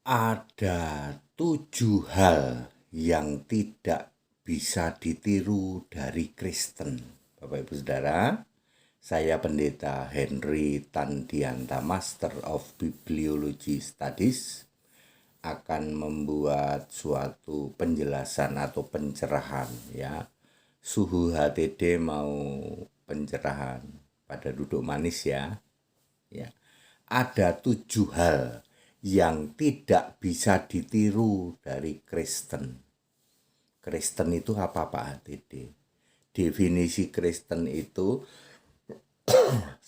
Ada 7 hal yang tidak bisa ditiru dari Kristen. Bapak Ibu Saudara, saya Pendeta Henry Tandianta, Master of Bibliology Studies, akan membuat suatu penjelasan atau pencerahan ya. Suhu HTD mau pencerahan pada duduk manis ya. Ya. Ada 7 hal yang tidak bisa ditiru dari Kristen. Kristen itu apa Pak HTD? Definisi Kristen itu 1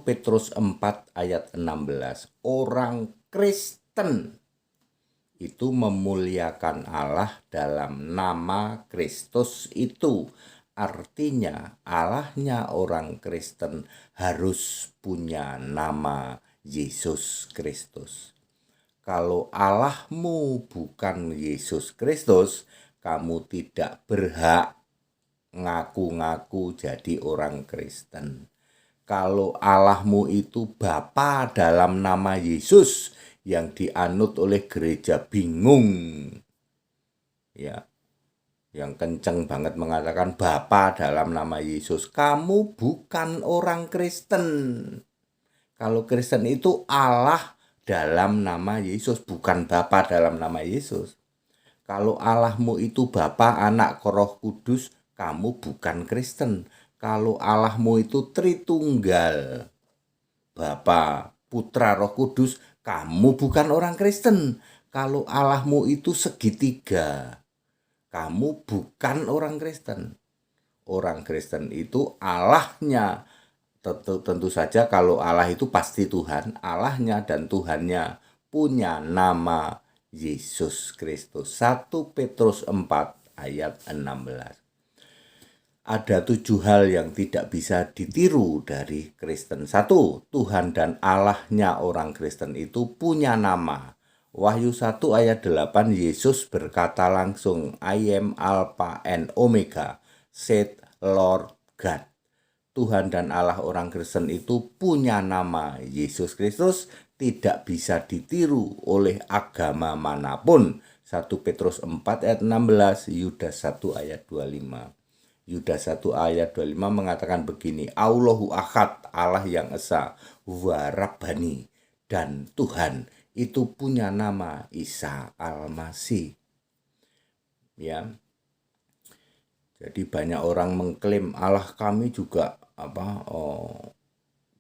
Petrus 4 ayat 16. Orang Kristen itu memuliakan Allah dalam nama Kristus itu. Artinya Allahnya orang Kristen harus punya nama Yesus Kristus. Kalau Allahmu bukan Yesus Kristus, kamu tidak berhak ngaku-ngaku jadi orang Kristen. Kalau Allahmu itu Bapa dalam nama Yesus yang dianut oleh gereja bingung, ya, yang kenceng banget mengatakan Bapa dalam nama Yesus, kamu bukan orang Kristen. Kalau Kristen itu Allah dalam nama Yesus, bukan Bapa dalam nama Yesus. Kalau Allahmu itu Bapa, Anak, Roh Kudus, kamu bukan Kristen. Kalau Allahmu itu Tritunggal, Bapa, Putra, Roh Kudus, kamu bukan orang Kristen. Kalau Allahmu itu segitiga, kamu bukan orang Kristen. Orang Kristen itu Allahnya. Tentu saja kalau Allah itu pasti Tuhan, Allahnya dan Tuhannya punya nama Yesus Kristus. 1 Petrus 4 ayat 16. Ada 7 hal yang tidak bisa ditiru dari Kristen. 1. Tuhan dan Allahnya orang Kristen itu punya nama. Wahyu 1 ayat 8, Yesus berkata langsung, I am Alpha and Omega, said Lord God. Tuhan dan Allah orang Kristen itu punya nama Yesus Kristus, tidak bisa ditiru oleh agama manapun. 1 Petrus 4 ayat 16, Yudas 1 ayat 25. Yudas 1 ayat 25 mengatakan begini, Allahu Ahad, Allah yang Esa, wa Rabbani, dan Tuhan itu punya nama Isa Al-Masih. Ya. Jadi banyak orang mengklaim Allah kami juga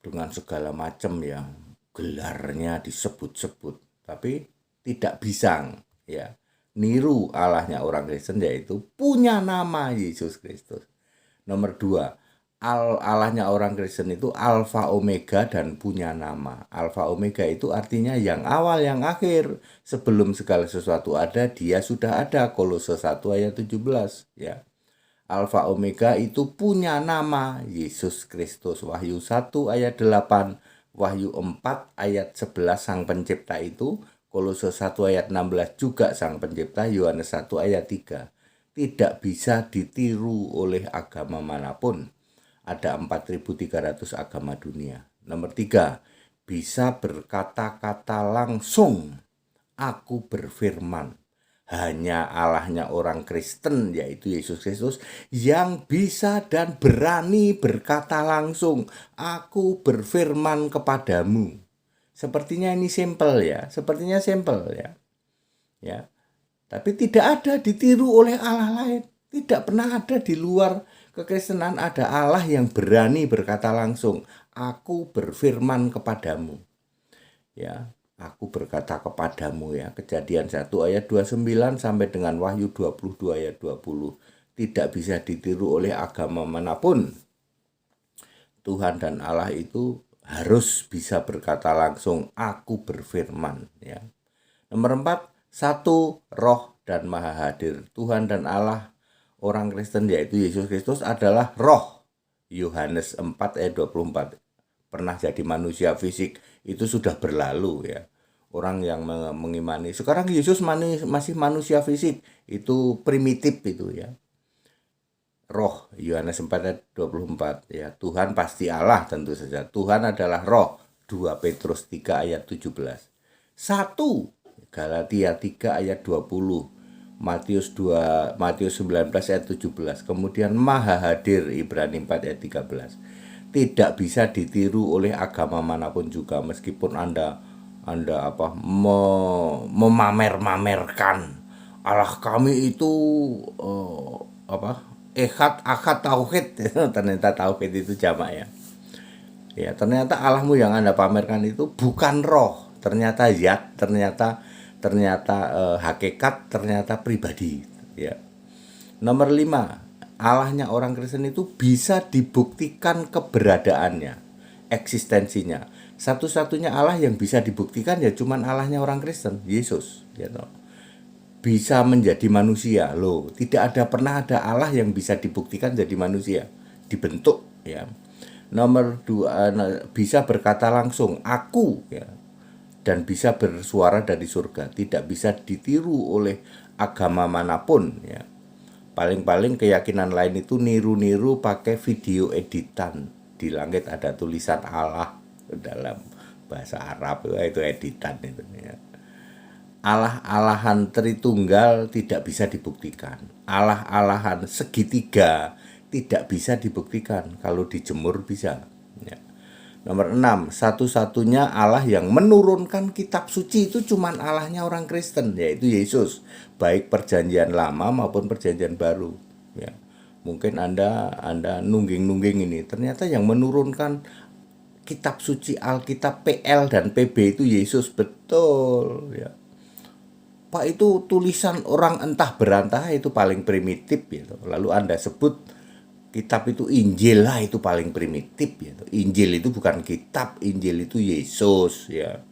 dengan segala macam ya gelarnya disebut-sebut, tapi tidak bisa ya niru Allahnya orang Kristen, yaitu punya nama Yesus Kristus. Nomor 2, Allahnya orang Kristen itu Alfa Omega dan punya nama. Alfa Omega itu artinya yang awal yang akhir, sebelum segala sesuatu ada dia sudah ada. Kolose 1 ayat 17 ya. Alfa Omega itu punya nama Yesus Kristus. Wahyu 1 ayat 8, Wahyu 4 ayat 11 Sang Pencipta itu, Kolose 1 ayat 16 juga Sang Pencipta, Yohanes 1 ayat 3. Tidak bisa ditiru oleh agama manapun. Ada 4.300 agama dunia. Nomor 3, bisa berkata-kata langsung. Aku berfirman. Hanya Allahnya orang Kristen, yaitu Yesus Kristus, yang bisa dan berani berkata langsung, aku berfirman kepadamu. Sepertinya ini simpel ya, ya. Tapi tidak ada ditiru oleh Allah lain. Tidak pernah ada di luar kekristenan ada Allah yang berani berkata langsung, aku berfirman kepadamu. Ya. Aku berkata kepadamu ya, Kejadian 1 ayat 29 sampai dengan Wahyu 22 ayat 20. Tidak bisa ditiru oleh agama manapun. Tuhan dan Allah itu harus bisa berkata langsung, aku berfirman ya. Nomor 4, satu roh dan maha hadir. Tuhan dan Allah orang Kristen yaitu Yesus Kristus adalah roh. Yohanes 4 ayat 24. Pernah jadi manusia fisik itu sudah berlalu ya. Orang yang mengimani sekarang Yesus masih manusia fisik itu primitif itu ya. Roh, Yohanes 4 ayat 24 ya. Tuhan pasti Allah tentu saja. Tuhan adalah roh, 2 Petrus 3 ayat 17. Satu, Galatia 3 ayat 20, Matius 19 ayat 17, kemudian Maha Hadir Ibrani 4 ayat 13. Tidak bisa ditiru oleh agama manapun juga, meskipun Anda memamer-mamerkan Allah kami itu ehad akad tauhid. Ternyata tauhid itu jamak ya. Ya, ternyata Allahmu yang Anda pamerkan itu bukan roh, ternyata zat, ternyata hakikat, ternyata pribadi, ya. Nomor 5, Allahnya orang Kristen itu bisa dibuktikan keberadaannya, eksistensinya. Satu-satunya Allah yang bisa dibuktikan ya cuman Allahnya orang Kristen, Yesus, gitu. Bisa menjadi manusia, loh. Pernah ada Allah yang bisa dibuktikan jadi manusia, dibentuk, ya. Nomor 2, bisa berkata langsung aku, ya, dan bisa bersuara dari surga. Tidak bisa ditiru oleh agama manapun, ya. Paling-paling keyakinan lain itu niru-niru pakai video editan. Di langit ada tulisan Allah dalam bahasa Arab, itu editan itu, ya. Allah-alahan Tritunggal tidak bisa dibuktikan. Allah-alahan segitiga tidak bisa dibuktikan, kalau dijemur bisa, ya. Nomor 6, satu-satunya Allah yang menurunkan kitab suci itu cuman Allahnya orang Kristen, yaitu Yesus, baik perjanjian lama maupun perjanjian baru, ya. Mungkin Anda nungging-nungging ini, ternyata yang menurunkan kitab suci Alkitab PL dan PB itu Yesus, betul, ya. Pak, itu tulisan orang entah berantah, itu paling primitif, gitu. Lalu Anda sebut kitab itu Injil, lah itu paling primitif, gitu. Injil itu bukan kitab, Injil itu Yesus, ya.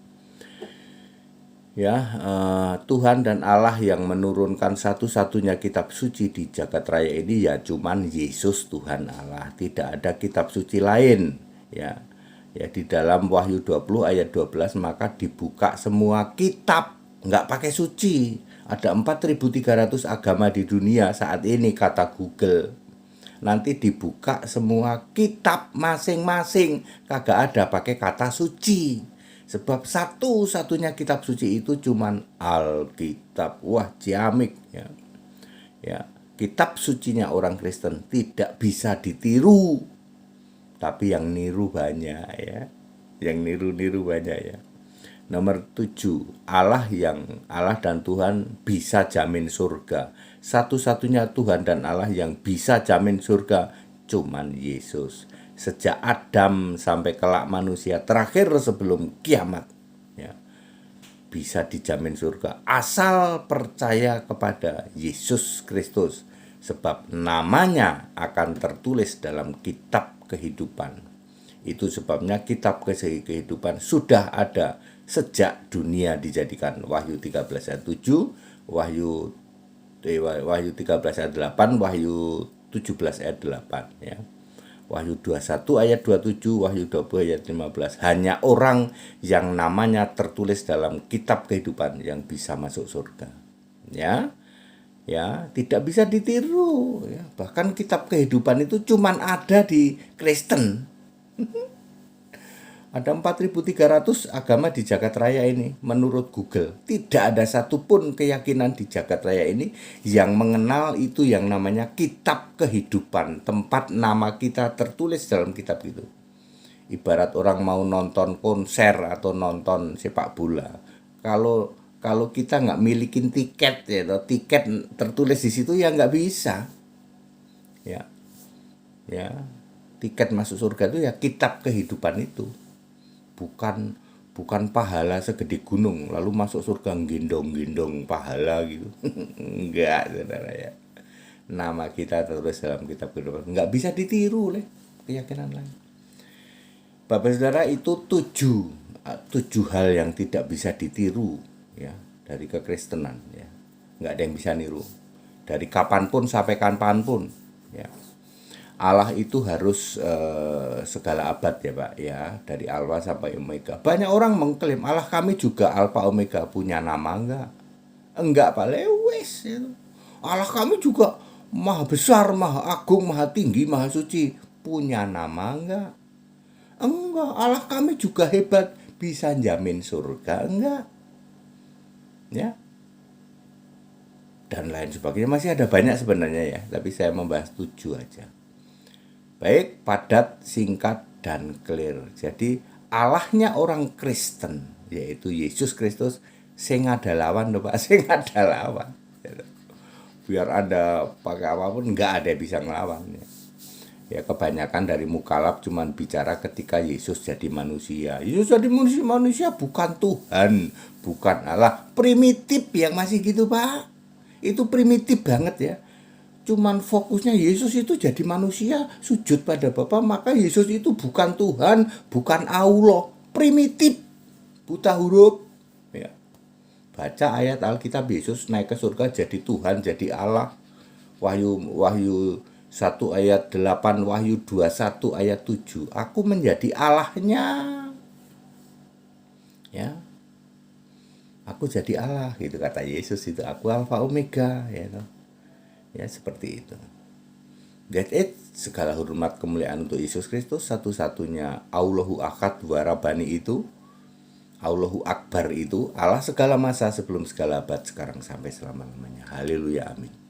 Tuhan dan Allah yang menurunkan satu-satunya kitab suci di jagat raya ini ya cuman Yesus Tuhan Allah, tidak ada kitab suci lain, ya. Ya, di dalam Wahyu 20 ayat 12, maka dibuka semua kitab, nggak pakai suci. Ada 4.300 agama di dunia saat ini kata Google. Nanti dibuka semua kitab masing-masing, kagak ada pakai kata suci. Sebab satu-satunya kitab suci itu cuman Alkitab. Wah, ciamik, ya. Ya, kitab sucinya orang Kristen tidak bisa ditiru. Tapi yang niru banyak, ya. Yang niru-niru banyak, ya. Nomor 7, Allah dan Tuhan bisa jamin surga. Satu-satunya Tuhan dan Allah yang bisa jamin surga cuman Yesus. Sejak Adam sampai kelak manusia terakhir sebelum kiamat, ya, bisa dijamin surga asal percaya kepada Yesus Kristus, sebab namanya akan tertulis dalam kitab kehidupan. Itu sebabnya kitab kehidupan sudah ada sejak dunia dijadikan. Wahyu 13 ayat 7, Wahyu 13 ayat 8, Wahyu 17 ayat 8, ya. Wahyu 21 ayat 27, Wahyu 20 ayat 15. Hanya orang yang namanya tertulis dalam kitab kehidupan yang bisa masuk surga, ya. Ya, tidak bisa ditiru, ya. Bahkan kitab kehidupan itu cuman ada di Kristen. Ada 4.300 agama di jagat raya ini menurut Google. Tidak ada satupun keyakinan di jagat raya ini yang mengenal itu yang namanya kitab kehidupan, tempat nama kita tertulis dalam kitab itu. Ibarat orang mau nonton konser atau nonton sepak bola, kalau kita nggak milikin tiket, ya, tiket tertulis di situ ya nggak bisa, ya. Tiket masuk surga itu ya kitab kehidupan itu. Bukan pahala segede gunung lalu masuk surga gendong-gendong pahala gitu. Enggak, saudara, ya. Nama kita tertulis dalam kitab kehidupan, nggak bisa ditiru oleh keyakinan lain. Bapak saudara, itu tujuh hal yang tidak bisa ditiru, ya, dari kekristenan, ya. Nggak ada yang bisa niru dari kapanpun sampai kapanpun, ya. Allah itu harus segala abad, ya Pak, ya, dari Alfa sampai Omega. Banyak orang mengklaim Allah kami juga Alfa Omega, punya nama enggak? Enggak, Pak, lewes, ya. Allah kami juga maha besar, maha agung, maha tinggi, maha suci, punya nama enggak? Enggak. Allah kami juga hebat, bisa jamin surga, enggak? ya, dan lain sebagainya. Masih ada banyak sebenarnya ya, tapi saya membahas 7 aja. Baik, padat, singkat, dan clear. Jadi Allahnya orang Kristen, yaitu Yesus Kristus, sing ada lawan lho Pak, sing ada lawan. Biar Anda pakai apapun, nggak ada yang bisa ngelawan. Ya kebanyakan dari mukalaf cuman bicara ketika Yesus jadi manusia. Yesus jadi manusia bukan Tuhan, bukan Allah. Primitif yang masih gitu Pak. Itu primitif banget ya. Cuman fokusnya Yesus itu jadi manusia, sujud pada Bapa, maka Yesus itu bukan Tuhan, bukan Allah. Primitif, buta huruf. Ya. Baca ayat Alkitab, Yesus naik ke surga jadi Tuhan, jadi Allah. Wahyu 1 ayat 8, Wahyu 21 ayat 7. Aku menjadi Allahnya. Ya. Aku jadi Allah gitu kata Yesus itu. Aku Alfa Omega ya. Ya seperti itu. That's it. Segala hormat kemuliaan untuk Yesus Kristus, satu-satunya Allahu Akad Warabani itu, Allahu Akbar itu, Allah segala masa sebelum segala abad, sekarang sampai selama-lamanya. Haleluya, amin.